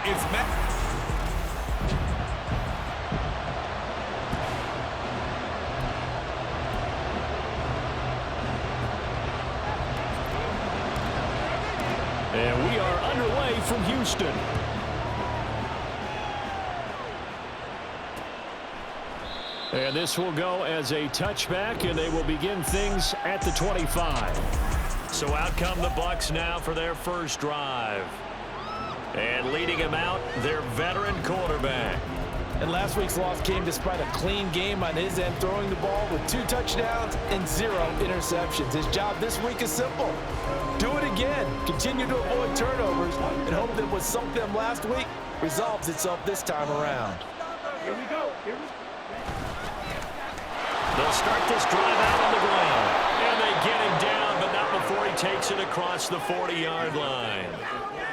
It's Madden. And we are underway from Houston. And this will go as a touchback, and they will begin things at the 25. So out come the Bucs now for their first drive. And leading him out, their veteran quarterback. And last week's loss came despite a clean game on his end, throwing the ball with 2 touchdowns and 0 interceptions. His job this week is simple. Do it again. Continue to avoid turnovers and hope that what sunk them last week resolves itself this time around. Here we go. They'll start this drive out on the ground. And they get him down, but not before he takes it across the 40-yard line.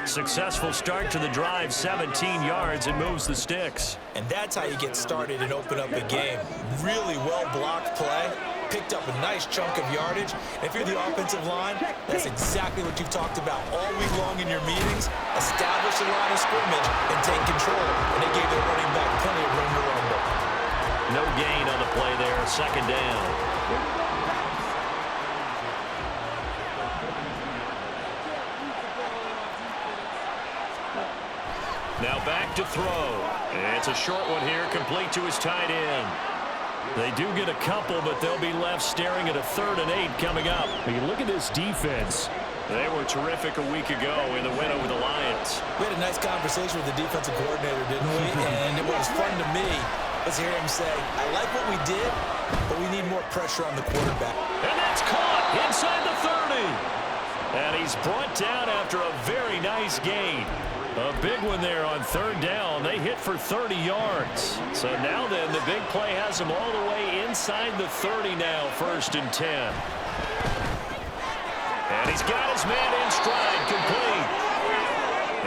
Successful start to the drive, 17 yards, and moves the sticks. And that's how you get started and open up a game. Really well-blocked play. Picked up a nice chunk of yardage. And if you're the offensive line, that's exactly what you've talked about all week long in your meetings. Establish a line of scrimmage and take control. And they gave their running back plenty of room to rumble. No gain on the play there, second down. Now back to throw. It's a short one here, complete to his tight end. They do get a couple, but they'll be left staring at a 3rd and 8 coming up. I mean, look at this defense. They were terrific a week ago in the win over the Lions. We had a nice conversation with the defensive coordinator, didn't we? And what was fun to me was hear him say, I like what we did, but we need more pressure on the quarterback. And that's caught inside the 30. And he's brought down after a very nice gain. A big one there on 3rd down. They hit for 30 yards. So now then, the big play has him all the way inside the 30 now, 1st and 10. And he's got his man in stride, complete.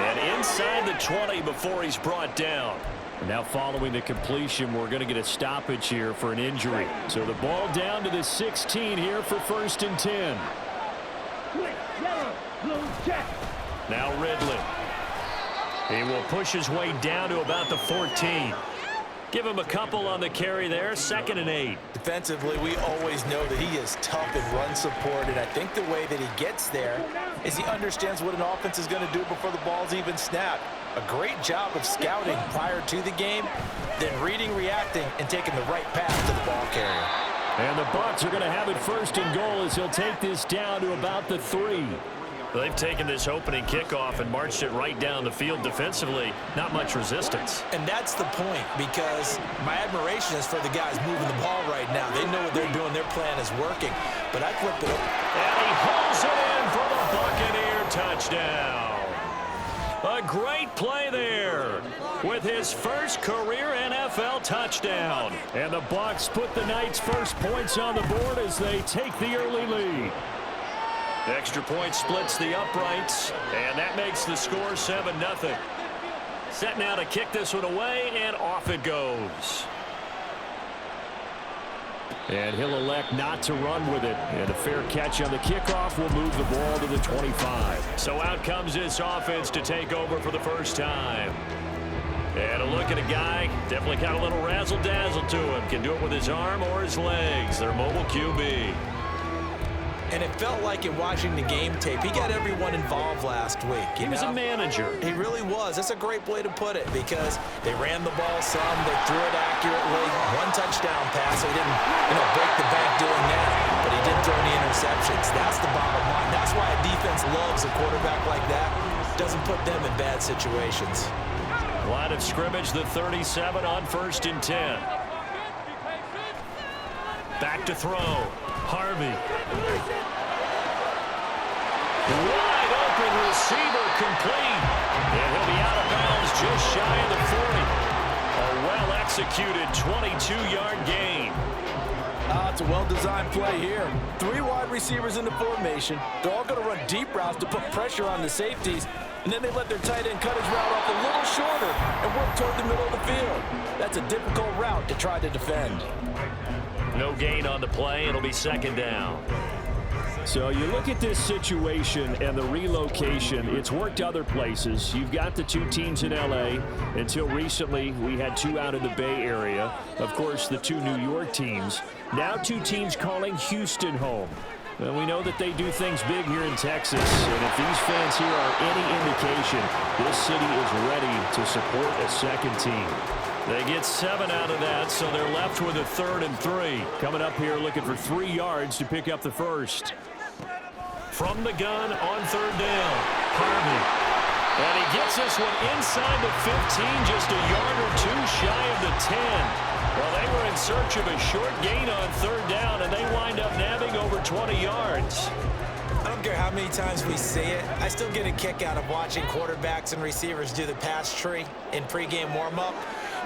And inside the 20 before he's brought down. Now following the completion, we're going to get a stoppage here for an injury. So the ball down to the 16 here for 1st and 10. Now Ridley. He will push his way down to about the 14. Give him a couple on the carry there, 2nd and 8. Defensively, we always know that he is tough in run support, and I think the way that he gets there is he understands what an offense is going to do before the ball's even snapped. A great job of scouting prior to the game, then reading, reacting, and taking the right path to the ball carrier. And the Bucs are going to have it 1st and goal as he'll take this down to about the 3. They've taken this opening kickoff and marched it right down the field defensively. Not much resistance. And that's the point, because my admiration is for the guys moving the ball right now. They know what they're doing. Their plan is working. But I flipped it up. And he holds it in for the Buccaneer touchdown. A great play there with his first career NFL touchdown. And the Bucs put the Knights' first points on the board as they take the early lead. Extra point splits the uprights, and that makes the score 7-0. Set now to kick this one away, and off it goes. And he'll elect not to run with it. And a fair catch on the kickoff will move the ball to the 25. So out comes this offense to take over for the first time. And a look at a guy, definitely got a little razzle-dazzle to him. Can do it with his arm or his legs. Their mobile QB. And it felt like in watching the game tape, he got everyone involved last week. He was a manager. He really was. That's a great way to put it, because they ran the ball some, they threw it accurately. 1 touchdown pass. He didn't, break the bank doing that, but he didn't throw any interceptions. That's the bottom line. That's why a defense loves a quarterback like that. Doesn't put them in bad situations. Line of scrimmage, the 37 on 1st and 10. Back to throw. Harvey. Wide open receiver, complete. And he'll be out of bounds just shy of the 40. A well-executed 22-yard gain. It's a well-designed play here. 3 wide receivers in the formation. They're all going to run deep routes to put pressure on the safeties. And then they let their tight end cut his route off a little shorter and work toward the middle of the field. That's a difficult route to try to defend. No gain on the play. It'll be 2nd down. So you look at this situation and the relocation. It's worked other places. You've got the two teams in L.A. Until recently, we had two out in the Bay Area. Of course, the two New York teams. Now two teams calling Houston home. And we know that they do things big here in Texas. And if these fans here are any indication, this city is ready to support a second team. They get 7 out of that, so they're left with a 3rd and 3. Coming up here looking for 3 yards to pick up the first. From the gun on 3rd down, Harvey. And he gets this one inside the 15, just a yard or two shy of the 10. Well, they were in search of a short gain on 3rd down, and they wind up nabbing over 20 yards. I don't care how many times we see it. I still get a kick out of watching quarterbacks and receivers do the pass tree in pregame warm-up.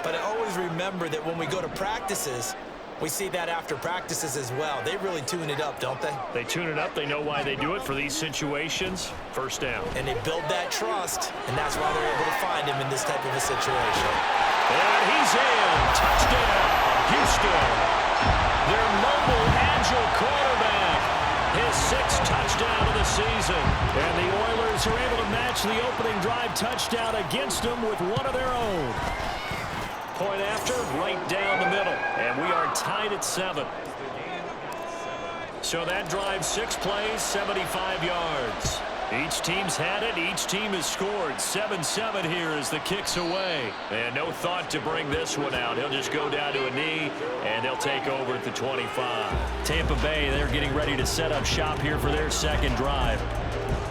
But I always remember that when we go to practices, we see that after practices as well. They really tune it up, don't they? They tune it up. They know why they do it for these situations. 1st down. And they build that trust, and that's why they're able to find him in this type of a situation. And he's in. Touchdown, Houston. Their mobile, agile quarterback. His 6th touchdown of the season. And the Oilers are able to match the opening drive touchdown against them with one of their own. Point after, right down the middle. And we are tied at 7. So that drive, 6 plays, 75 yards. Each team's had it. Each team has scored. 7-7 here as the kick's away. And no thought to bring this one out. He'll just go down to a knee, and they'll take over at the 25. Tampa Bay, they're getting ready to set up shop here for their 2nd drive.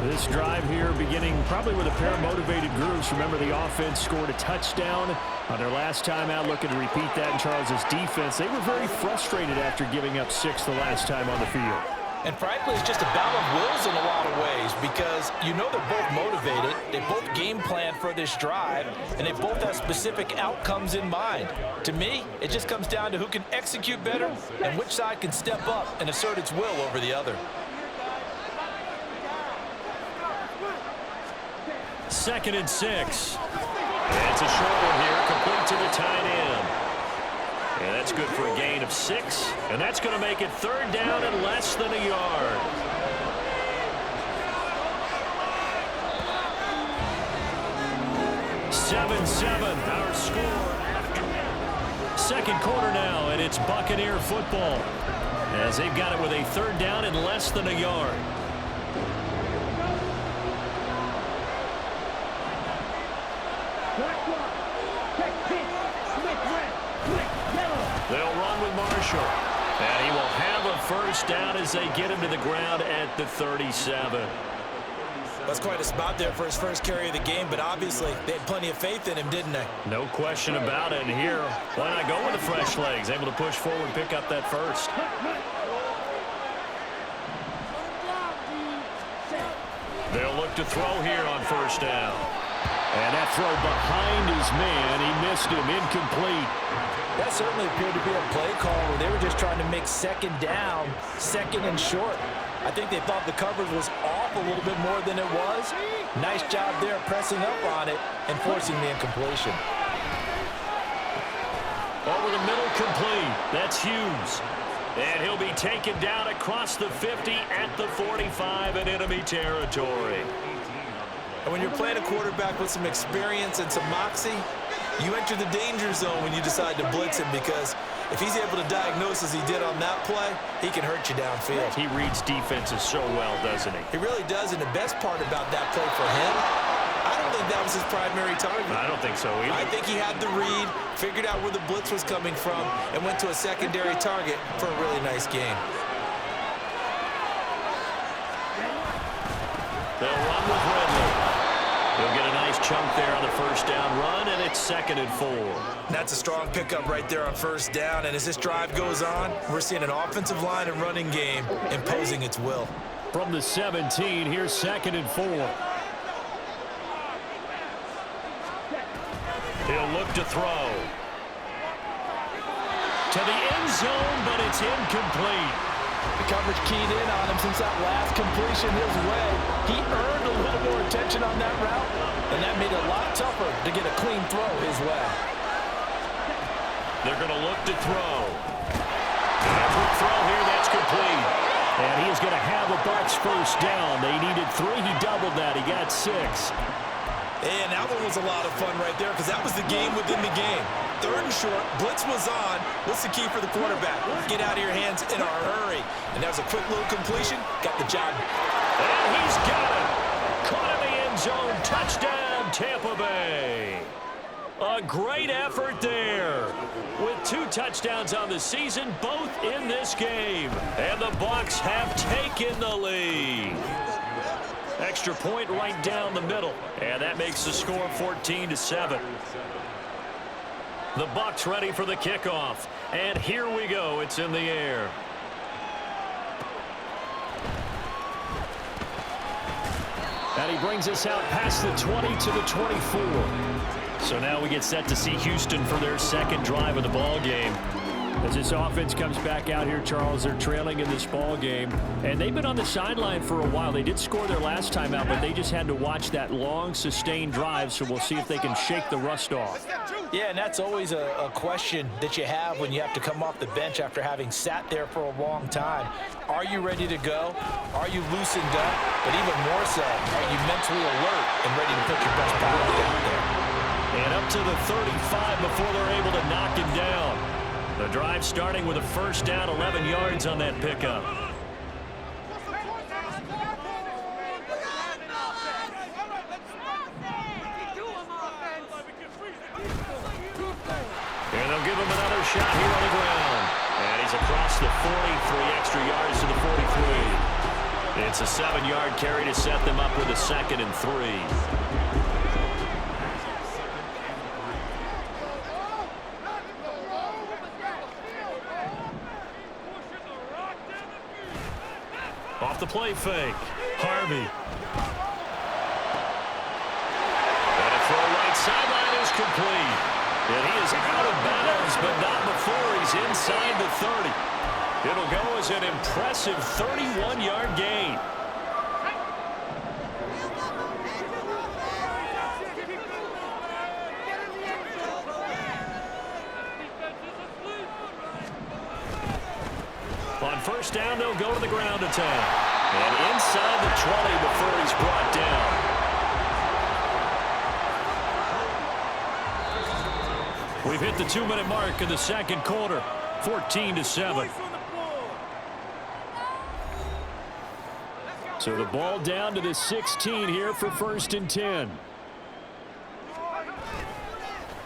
This drive here beginning probably with a pair of motivated groups. Remember, the offense scored a touchdown on their last time out, looking to repeat that in Charles' defense. They were very frustrated after giving up 6 the last time on the field. And frankly, it's just a battle of wills in a lot of ways because you know they're both motivated, they both game plan for this drive, and they both have specific outcomes in mind. To me, it just comes down to who can execute better and which side can step up and assert its will over the other. 2nd and 6. And it's a short one here, complete to the tight end. And that's good for a gain of 6. And that's going to make it 3rd down and less than a yard. Our score. 2nd quarter now, and it's Buccaneer football. As they've got it with a 3rd down and less than a yard. They'll run with Marshall. And he will have a 1st down as they get him to the ground at the 37. That's quite a spot there for his first carry of the game, but obviously they had plenty of faith in him, didn't they? No question about it. And here, why not go with the fresh legs? Able to push forward and pick up that 1st. They'll look to throw here on 1st down. And that throw behind his man. He missed him. Incomplete. That certainly appeared to be a play call where they were just trying to make 2nd down, 2nd and short. I think they thought the coverage was off a little bit more than it was. Nice job there pressing up on it and forcing the incompletion. Over the middle, complete. That's Hughes. And he'll be taken down across the 50 at the 45 in enemy territory. And when you're playing a quarterback with some experience and some moxie, you enter the danger zone when you decide to blitz him, because if he's able to diagnose as he did on that play, he can hurt you downfield. He reads defenses so well, doesn't he? He really does, and the best part about that play for him, I don't think that was his primary target. I don't think so either. I think he had the read, figured out where the blitz was coming from, and went to a secondary target for a really nice gain. They'll run with Ridley. He'll get a nice chunk there on the 1st down run, and it's 2nd and 4. That's a strong pickup right there on 1st down, and as this drive goes on, we're seeing an offensive line and running game imposing its will. From the 17, here's 2nd and 4. He'll look to throw. To the end zone, but it's incomplete. The coverage keyed in on him since that last completion his way. He earned a little more attention on that route, and that made it a lot tougher to get a clean throw his way. They're going to look to throw. And a quick throw here, that's complete. And he is going to have a Bucs first down. They needed 3. He doubled that. He got 6. And that one was a lot of fun right there because that was the game within the game. 3rd and short, blitz was on. What's the key for the quarterback? Get out of your hands in a hurry. And that was a quick little completion. Got the job. And he's got it. Caught in the end zone. Touchdown, Tampa Bay. A great effort there. With 2 touchdowns on the season, both in this game. And the Bucs have taken the lead. Extra point right down the middle. And that makes the score 14-7. The Bucs ready for the kickoff. And here we go. It's in the air. And he brings us out past the 20 to the 24. So now we get set to see Houston for their second drive of the ball game. As this offense comes back out here, Charles, they're trailing in this ball game. And they've been on the sideline for a while. They did score their last time out, but they just had to watch that long, sustained drive. So we'll see if they can shake the rust off. Yeah, and that's always a question that you have when you have to come off the bench after having sat there for a long time. Are you ready to go? Are you loosened up? But even more so, are you mentally alert and ready to put your best product out there? And up to the 35 before they're able to knock him down. The drive starting with a first down, 11 yards on that pickup. And they'll give him another shot here on the ground. And he's across the 43 extra yards to the 43. It's a 7-yard carry to set them up with a 2nd and 3. Off the play fake. Harvey. And a throw right sideline is complete. And he is out of bounds, but not before he's inside the 30. It'll go as an impressive 31-yard gain. On first down, they'll go to the ground attack. And inside the 20 before he's brought down. We've hit the 2-minute mark in the second quarter. 14-7. So the ball down to the 16 here for 1st and 10.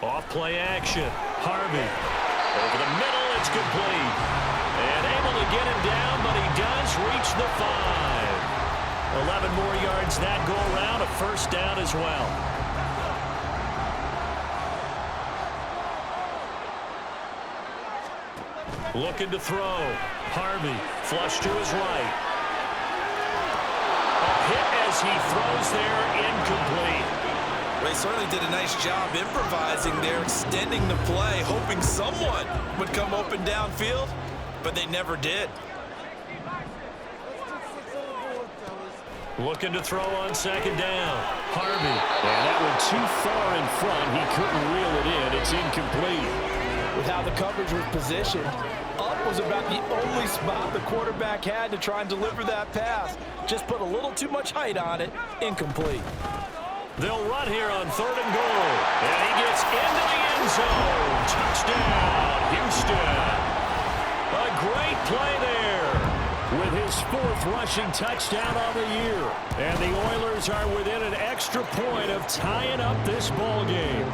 Off play action. Harvey. Over the middle, it's complete. And able to get him down, but he does reach the 5. 11 more yards that go around, a first down as well. Looking to throw. Harvey, flush to his right. A hit as he throws there, incomplete. They certainly did a nice job improvising there, extending the play, hoping someone would come open downfield. But they never did. Looking to throw on 2nd down. Harvey. And that one too far in front. He couldn't reel it in. It's incomplete. With how the coverage was positioned, up was about the only spot the quarterback had to try and deliver that pass. Just put a little too much height on it. Incomplete. They'll run here on 3rd and goal. And he gets into the end zone. Touchdown, Houston. A great play there with his 4th rushing touchdown on the year. And the Oilers are within an extra point of tying up this ball game.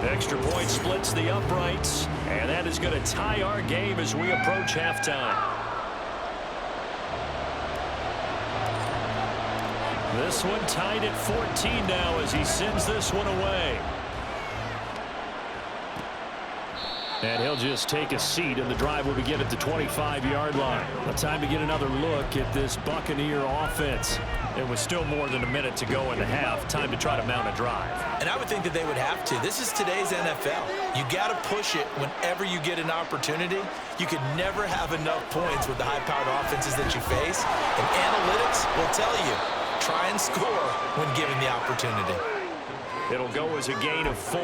Extra point splits the uprights, and that is going to tie our game as we approach halftime. This one tied at 14 now as he sends this one away. And he'll just take a seat, and the drive will begin at the 25-yard line. A time to get another look at this Buccaneer offense. It was still more than a minute to go in the half. Time to try to mount a drive. And I would think that they would have to. This is today's NFL. You got to push it whenever you get an opportunity. You could never have enough points with the high-powered offenses that you face. And analytics will tell you, try and score when given the opportunity. It'll go as a gain of 4,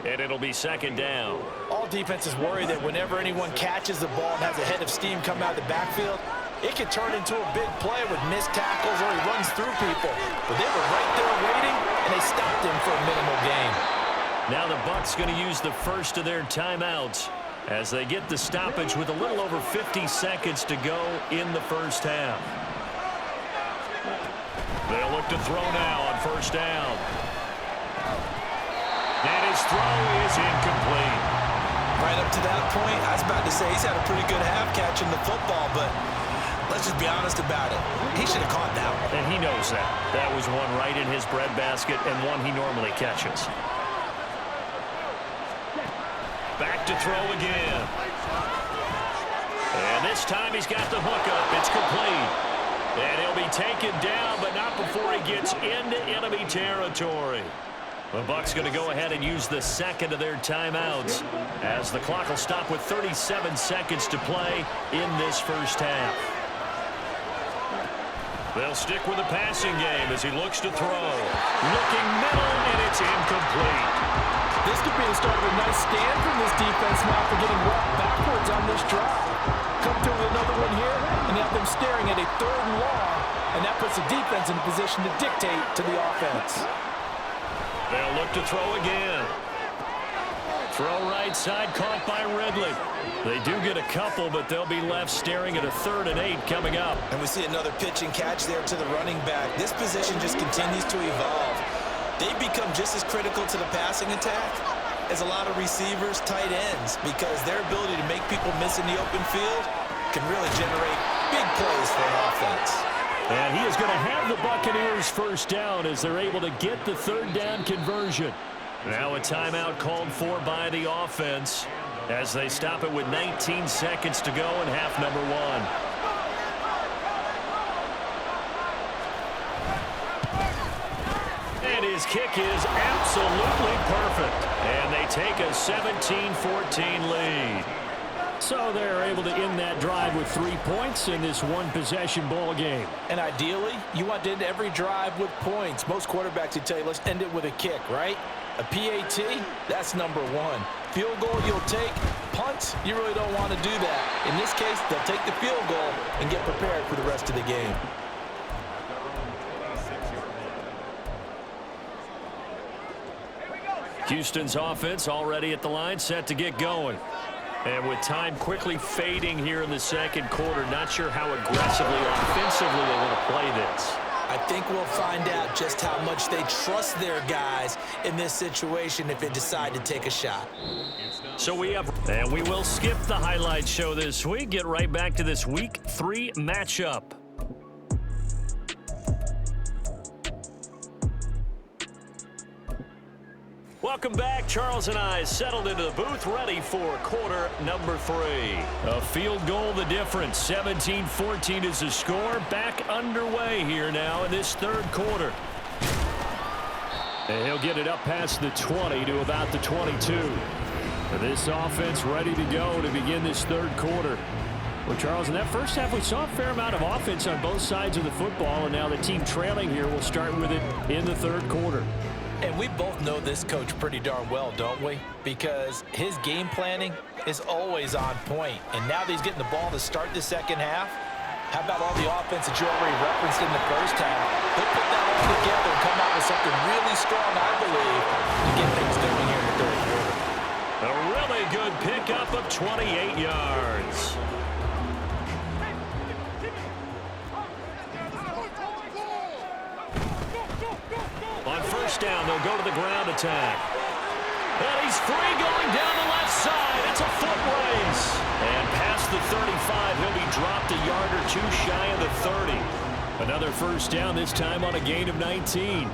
and it'll be 2nd down. All defenses worry that whenever anyone catches the ball and has a head of steam come out of the backfield, It could turn into a big play with missed tackles or he runs through people. But they were right there waiting, and they stopped him for a minimal gain. Now the Bucs going to use the first of their timeouts as they get the stoppage with a little over 50 seconds to go in the first half. They'll look to throw now on first down. And his throw is incomplete. Right up to that point, I was about to say he's had a pretty good half catching the football, but let's just be honest about it. He should have caught that one. And he knows that. That was one right in his breadbasket and one he normally catches. Back to throw again. And this time he's got the hook up. It's complete. And he'll be taken down, but not before he gets into enemy territory. The Bucs going to go ahead and use the second of their timeouts as the clock will stop with 37 seconds to play in this first half. They'll stick with the passing game as he looks to throw. Looking middle, and it's incomplete. This could be the start of a nice stand from this defense now for getting walked backwards on this drive. Come to another one here, and have them staring at a 3rd and long, and that puts the defense in a position to dictate to the offense. They'll look to throw again. Throw right side, caught by Ridley. They do get a couple, but they'll be left staring at a 3rd and 8 coming up. And we see another pitch and catch there to the running back. This position just continues to evolve. They become just as critical to the passing attack as a lot of receivers, tight ends, because their ability to make people miss in the open field can really generate big plays for an offense. And he is going to have the Buccaneers first down as they're able to get the 3rd down conversion. Now a timeout called for by the offense as they stop it with 19 seconds to go in half number 1. And his kick is absolutely perfect. And they take a 17-14 lead. So they're able to end that drive with 3 points in this one-possession ball game. And ideally, you want to end every drive with points. Most quarterbacks would tell you, let's end it with a kick, right? A PAT, that's number 1. Field goal you'll take. Punts, you really don't want to do that. In this case, they'll take the field goal and get prepared for the rest of the game. Houston's offense already at the line, set to get going. And with time quickly fading here in the second quarter, not sure how aggressively or offensively they want to play this. I think we'll find out just how much they trust their guys in this situation if they decide to take a shot. So and we will skip the highlight show this week. Get right back to this week 3 matchup. Welcome back. Charles and I settled into the booth, ready for quarter number 3. A field goal the difference. 17-14 is the score. Back underway here now in this 3rd quarter. And he'll get it up past the 20 to about the 22. And this offense ready to go to begin this 3rd quarter. Well, Charles, in that first half, we saw a fair amount of offense on both sides of the football, and now the team trailing here will start with it in the 3rd quarter. And we both know this coach pretty darn well, don't we? Because his game planning is always on point. And now that he's getting the ball to start the second half, how about all the offense that you already referenced in the first half? He'll put that all together and come out with something really strong, I believe, to get things going here in the 3rd quarter. A really good pickup of 28 yards. On first down, they'll go to the ground attack. And he's free going down the left side. It's a foot race. And past the 35, he'll be dropped a yard or 2 shy of the 30. Another first down, this time on a gain of 19.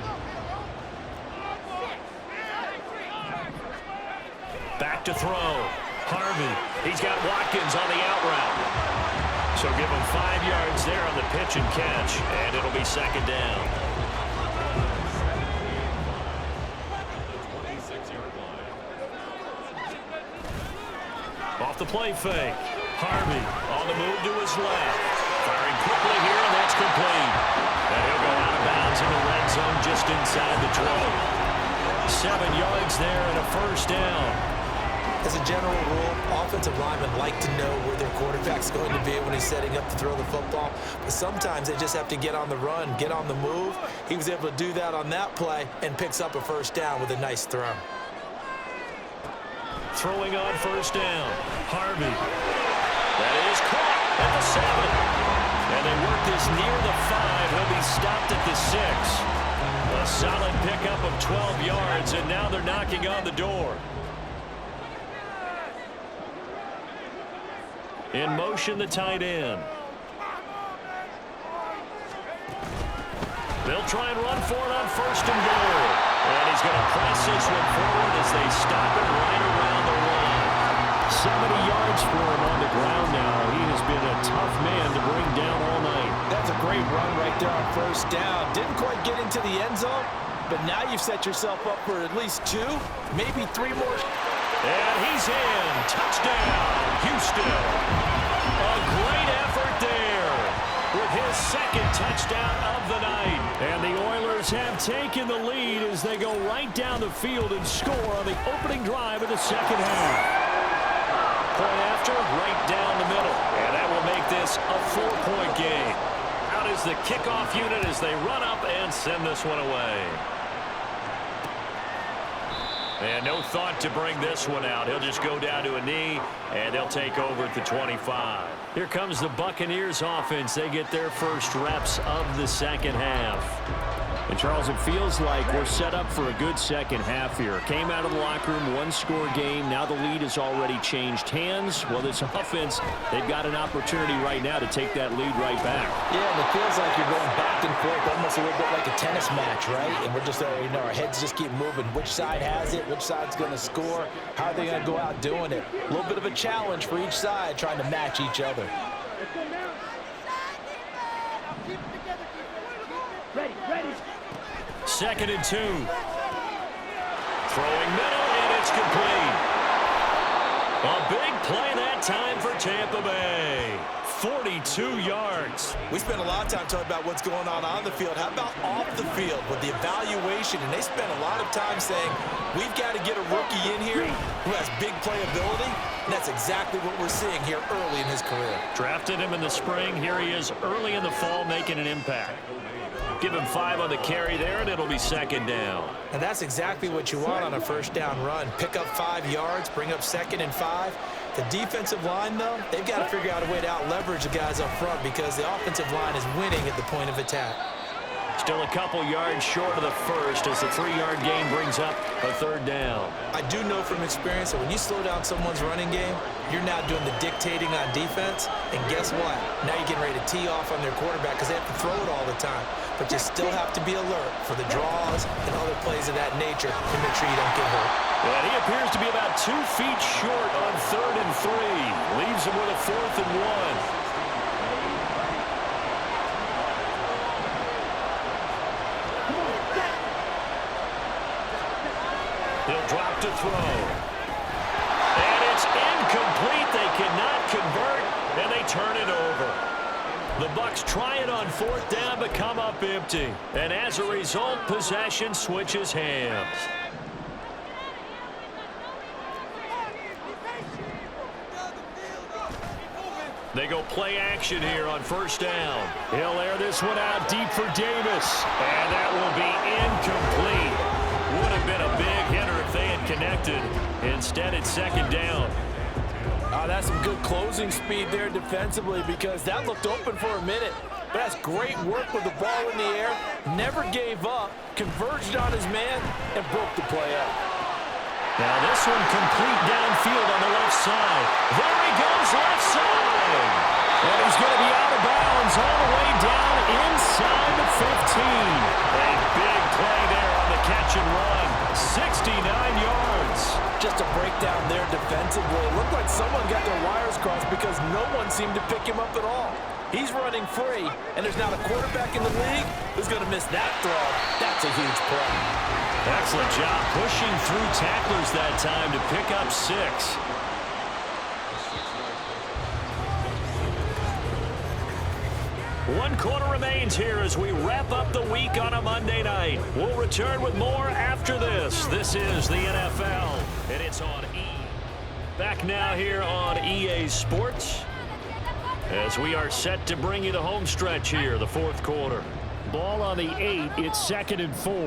Back to throw. Harvey. He's got Watkins on the out route. So give him 5 yards there on the pitch and catch. And it'll be second down. Off the play fake. Harvey on the move to his left. Firing quickly here, and that's complete. And he'll go out of bounds in the red zone just inside the 20. 7 yards there and a first down. As a general rule, offensive linemen like to know where their quarterback's going to be when he's setting up to throw the football. But sometimes they just have to get on the run, get on the move. He was able to do that on that play and picks up a first down with a nice throw. Throwing on first down. Harvey. That is caught at the 7. And they work this near the 5. He'll be stopped at the 6. A solid pickup of 12 yards, and now they're knocking on the door. In motion, the tight end. They'll try and run for it on first and goal. And he's going to press this one forward as they stop it right around the line. 70 yards for him on the ground now. He has been a tough man to bring down all night. That's a great run right there on first down. Didn't quite get into the end zone, but now you've set yourself up for at least 2, maybe 3 more. And he's in. Touchdown, Houston. A great effort there with his second touchdown of the night. And the Oilers have taken the lead as they go right down the field and score on the opening drive of the second half. Point after, right down the middle. And that will make this a 4-point game. Out is the kickoff unit as they run up and send this one away. And no thought to bring this one out. He'll just go down to a knee, and they'll take over at the 25. Here comes the Buccaneers offense. They get their first reps of the second half. And, Charles, it feels like we're set up for a good second half here. Came out of the locker room, 1-score game. Now the lead has already changed hands. Well, this offense, they've got an opportunity right now to take that lead right back. Yeah, and it feels like you're going back and forth, almost a little bit like a tennis match, right? And we're just, our heads just keep moving. Which side has it? Which side's going to score? How are they going to go out doing it? A little bit of a challenge for each side, trying to match each other. Second and 2. Throwing middle, and it's complete. A big play that time for Tampa Bay. 42 yards. We spent a lot of time talking about what's going on the field. How about off the field with the evaluation? And they spent a lot of time saying, we've got to get a rookie in here who has big playability. And that's exactly what we're seeing here early in his career. Drafted him in the spring. Here he is early in the fall making an impact. Give him 5 on the carry there, and it'll be second down. And that's exactly what you want on a first down run. Pick up 5 yards, bring up second and 5. The defensive line, though, they've got to figure out a way to out-leverage the guys up front because the offensive line is winning at the point of attack. Still a couple yards short of the first as the 3-yard gain brings up a third down. I do know from experience that when you slow down someone's running game, you're now doing the dictating on defense. And guess what? Now you're getting ready to tee off on their quarterback because they have to throw it all the time. But you still have to be alert for the draws and other plays of that nature to make sure you don't get hurt. And he appears to be about 2 feet short on 3rd and 3. Leaves him with a 4th and 1. He'll drop to throw. And it's incomplete. They cannot convert, and they turn it over. The Bucs try it on 4th down, but come up empty. And as a result, possession switches hands. They go play action here on first down. He'll air this one out deep for Davis. And that will be incomplete. Would have been a big hitter if they had connected. Instead, it's second down. Oh, that's some good closing speed there defensively because that looked open for a minute. But that's great work with the ball in the air. Never gave up, converged on his man, and broke the play up. Now this one complete downfield on the left side. There he goes, left side. And he's going to be out of bounds all the way down inside the 15. A big play there on the catch and run. 69 yards. Just a breakdown there defensively. It looked like someone got their wires crossed because no one seemed to pick him up at all. He's running free, and there's not a quarterback in the league who's going to miss that throw. That's a huge play. Excellent job pushing through tacklers that time to pick up 6. One quarter remains here as we wrap up the week on a Monday night. We'll return with more after this. This is the NFL, and it's on E! Back now here on EA Sports as we are set to bring you the home stretch here, the fourth quarter. Ball on the 8. It's 2nd and 4. And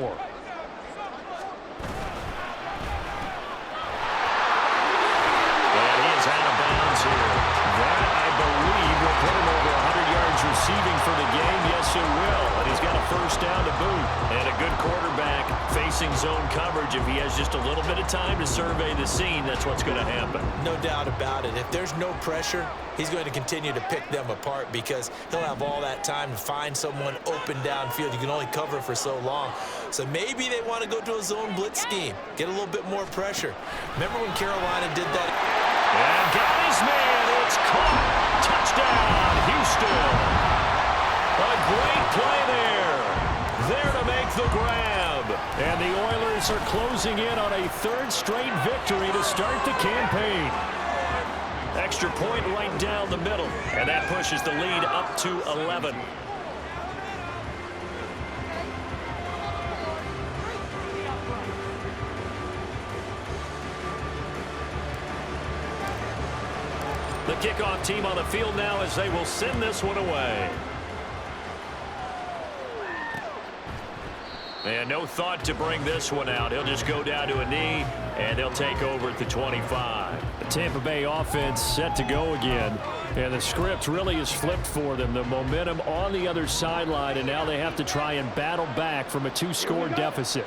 he is out of bounds here. That, I believe, will put him over 100 yards receiving for the game. Yes, it will. And he's got a first down to boot. And a good quarterback facing zone coverage. If he has just a little bit of time to survey the scene, that's what's going to happen. No doubt about it. If there's no pressure, he's going to continue to pick them apart because he'll have all that time to find someone open downfield. You can only cover for so long. So maybe they want to go to a zone blitz scheme, get a little bit more pressure. Remember when Carolina did that? And got his man. It's caught. Touchdown, Houston. A great play there. There to make the grab. And the Oilers are closing in on a 3rd straight victory to start the campaign. Extra point right down the middle. And that pushes the lead up to 11. The kickoff team on the field now as they will send this one away. And no thought to bring this one out. He'll just go down to a knee, and they'll take over at the 25. The Tampa Bay offense set to go again, and the script really is flipped for them. The momentum on the other sideline, and now they have to try and battle back from a 2-score deficit.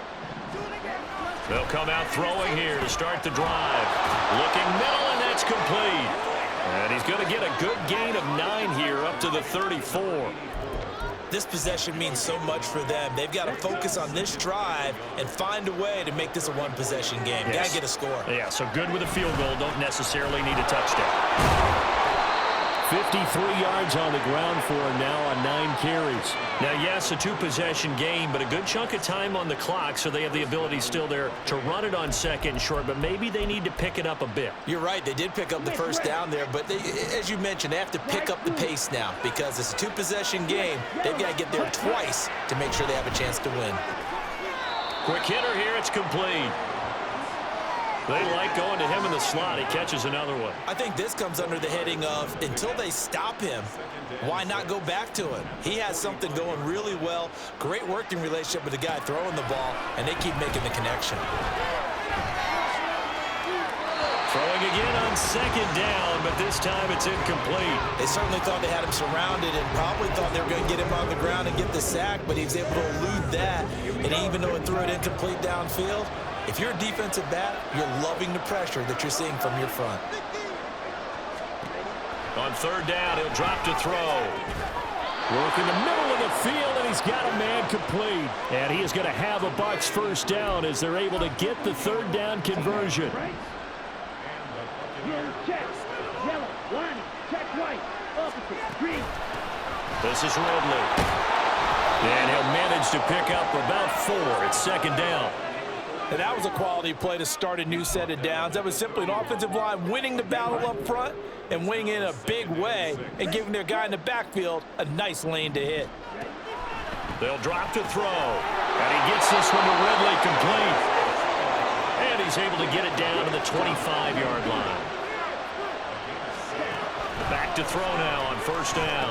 They'll come out throwing here to start the drive. Looking middle, and that's complete. And he's going to get a good gain of 9 here up to the 34. This possession means so much for them. They've got to focus on this drive and find a way to make this a one-possession game. Yes. Got to get a score. Yeah, so good with a field goal. Don't necessarily need a touchdown. 53 yards on the ground for him now on 9 carries. Now, yes, a 2-possession game, but a good chunk of time on the clock, so they have the ability still there to run it on 2nd and short, but maybe they need to pick it up a bit. You're right. They did pick up the first down there, but they, as you mentioned, they have to pick up the pace now because it's a 2-possession game. They've got to get there twice to make sure they have a chance to win. Quick hitter here. It's complete. They like going to him in the slot. He catches another one. I think this comes under the heading of until they stop him, why not go back to it? He has something going really well. Great working relationship with the guy throwing the ball, and they keep making the connection. Throwing again on 2nd down, but this time it's incomplete. They certainly thought they had him surrounded and probably thought they were going to get him on the ground and get the sack, but he was able to elude that. And even though it threw it incomplete downfield, if you're a defensive back, you're loving the pressure that you're seeing from your front. On 3rd down, he'll drop to throw. Work in the middle of the field, and he's got a man complete. And he is going to have a Bucs first down as they're able to get the 3rd down conversion. This is Ridley. And he'll manage to pick up about 4. It's 2nd down. And that was a quality play to start a new set of downs. That was simply an offensive line winning the battle up front and winning in a big way and giving their guy in the backfield a nice lane to hit. They'll drop to throw. And he gets this one to Ridley complete. And he's able to get it down to the 25-yard line. Back to throw now on 1st down.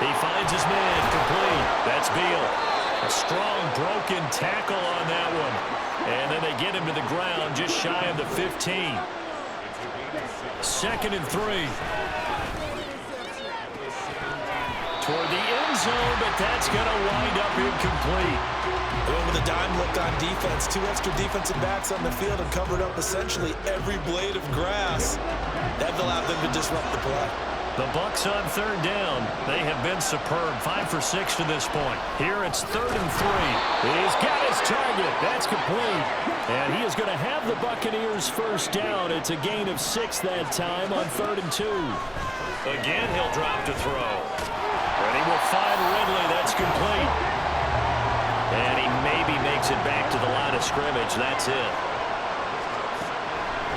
He finds his man complete. That's Beal. A strong broken tackle on that one. And then they get him to the ground just shy of the 15. 2nd and 3. Toward the end zone, but that's going to wind up incomplete. Going with a dime look on defense, 2 extra defensive backs on the field and covered up essentially every blade of grass. That allowed them to disrupt the play. The Bucs on 3rd down. They have been superb. 5 for 6 to this point. Here it's 3rd and 3. He's got his target. That's complete. And he is going to have the Buccaneers first down. It's a gain of 6 that time on 3rd and 2. Again, he'll drop to throw. And he will find Ridley. That's complete. And he maybe makes it back to the line of scrimmage. That's it.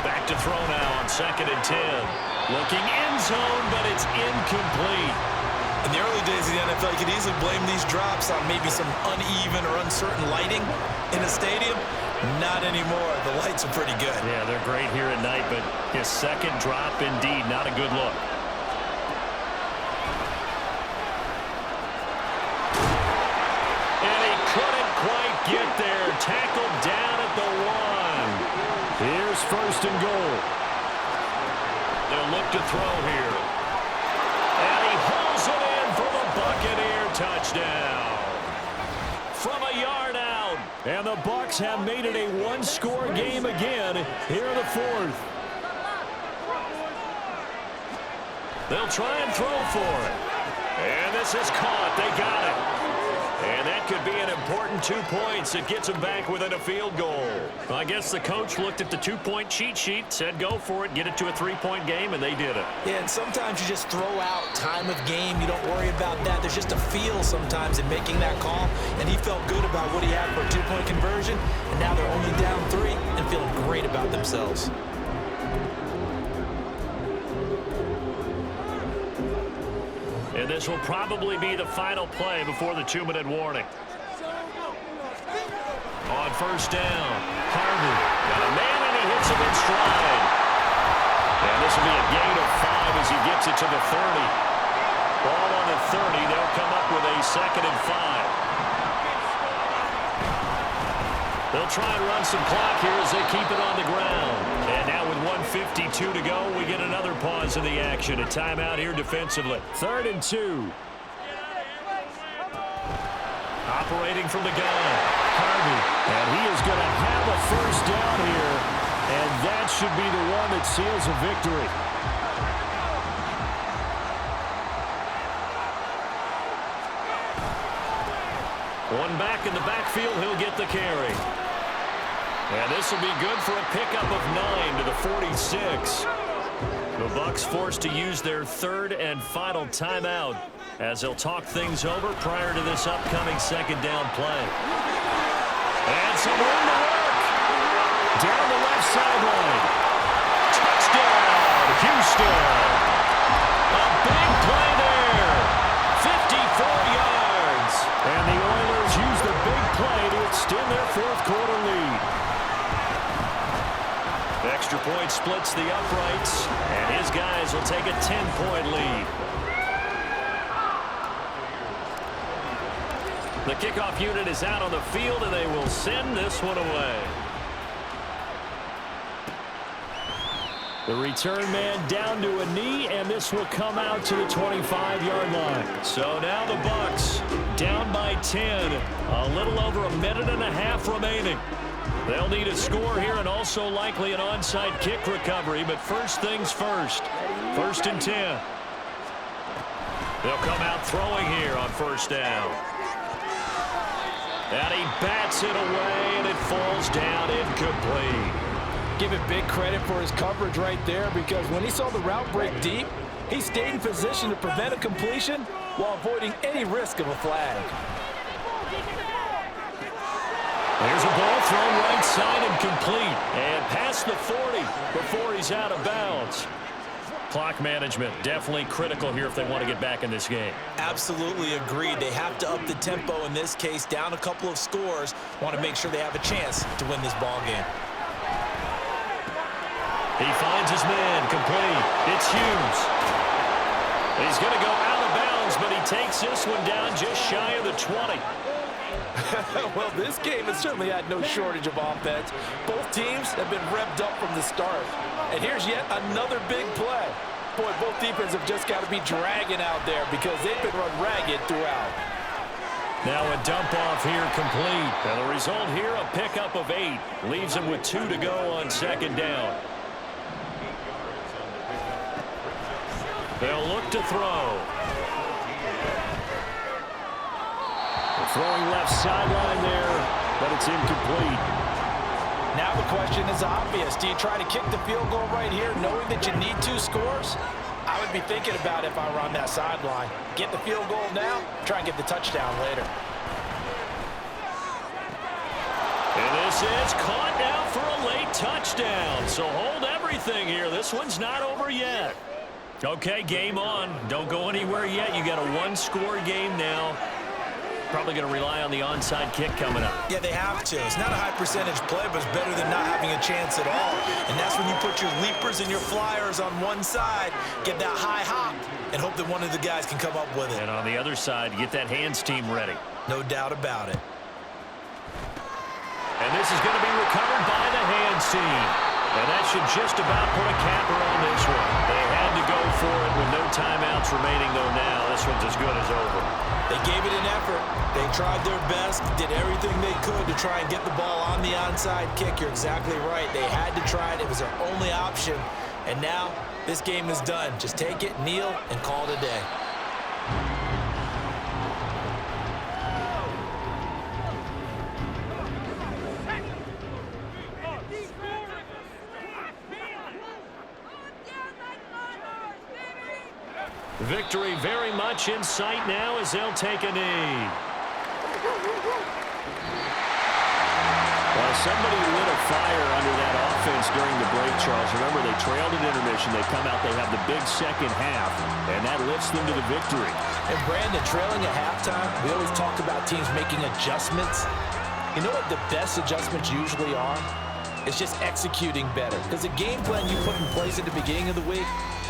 Back to throw now on 2nd and 10. Looking end zone, but it's incomplete. In the early days of the NFL, you could easily blame these drops on maybe some uneven or uncertain lighting in the stadium. Not anymore. The lights are pretty good. Yeah, they're great here at night, but his second drop, indeed, not a good look. And he couldn't quite get there. Tackled down at the 1. Here's first and goal. They'll look to throw here. And he hauls it in for the Buccaneer touchdown. From a yard out. And the Bucs have made it a one-score game again here in the 4th. They'll try and throw for it. And this is caught. They got it. And that could be an important 2 points. It gets them back within a field goal. I guess the coach looked at the 2-point cheat sheet, said go for it, get it to a 3-point game, and they did it. Yeah, and sometimes you just throw out time of game. You don't worry about that. There's just a feel sometimes in making that call, and he felt good about what he had for a 2-point conversion, and now they're only down 3 and feeling great about themselves. And this will probably be the final play before the 2-minute warning. On first down, Harvey got a man and he hits him in stride. And this will be a gain of 5 as he gets it to the 30. Ball on the 30. They'll come up with a 2nd and 5. They'll try and run some clock here as they keep it on the ground. And now with 1:52 to go, we get another pause in the action. A timeout here defensively. 3rd and 2. Operating from the gun, Harvey. And he is going to have a first down here. And that should be the one that seals a victory. One back in the backfield, he'll get the carry. And this will be good for a pickup of 9 to the 46. The Bucs forced to use their 3rd and final timeout as they'll talk things over prior to this upcoming 2nd down play. And some room to work. Down the left sideline. Touchdown, Houston. A big play there. 54 yards. And the Oilers use the big play to extend their 4th quarter lead. Extra point splits the uprights, and his guys will take a 10-point lead. The kickoff unit is out on the field, and they will send this one away. The return man down to a knee, and this will come out to the 25-yard line. So now the Bucs down by 10. A little over a minute and a half remaining. They'll need a score here and also likely an onside kick recovery, but first things first. 1st and 10. They'll come out throwing here on first down. And he bats it away, and it falls down incomplete. Give it big credit for his coverage right there, because when he saw the route break deep, he stayed in position to prevent a completion while avoiding any risk of a flag. There's a ball thrown right side and complete. And past the 40 before he's out of bounds. Clock management definitely critical here if they want to get back in this game. Absolutely agreed. They have to up the tempo in this case, down a couple of scores. Want to make sure they have a chance to win this ball game. He finds his man, complete. It's Hughes. He's going to go out of bounds, but he takes this one down just shy of the 20. Well, this game has certainly had no shortage of offense. Both teams have been revved up from the start. And here's yet another big play. Boy, both defenses have just got to be dragging out there because they've been run ragged throughout. Now a dump off here complete. And the result here, a pickup of 8. Leaves him with 2 to go on 2nd down. They'll look to throw. Throwing left sideline there, but it's incomplete. Now the question is obvious. Do you try to kick the field goal right here knowing that you need 2 scores? I would be thinking about it if I were on that sideline. Get the field goal now, try and get the touchdown later. And this is caught now for a late touchdown. So hold everything here. This one's not over yet. Okay, game on. Don't go anywhere yet. You got a one-score game now. Probably going to rely on the onside kick coming up. Yeah, they have to. It's not a high-percentage play, but it's better than not having a chance at all. And that's when you put your leapers and your flyers on one side, get that high hop, and hope that one of the guys can come up with it. And on the other side, get that hands team ready. No doubt about it. And this is going to be recovered by the hands team. And that should just about put a capper on this one. They had to go for it with no timeouts remaining, though now this one's as good as over. They gave it an effort. They tried their best, did everything they could to try and get the ball on the onside kick. You're exactly right. They had to try it. It was their only option. And now this game is done. Just take it, kneel, and call it a day. Victory very much in sight now as they'll take a knee. Well, somebody lit a fire under that offense during the break, Charles. Remember, they trailed at intermission. They come out, they have the big second half, and that lifts them to the victory. And Brandon, trailing at halftime, we always talk about teams making adjustments. You know what the best adjustments usually are? It's just executing better. Because the game plan you put in place at the beginning of the week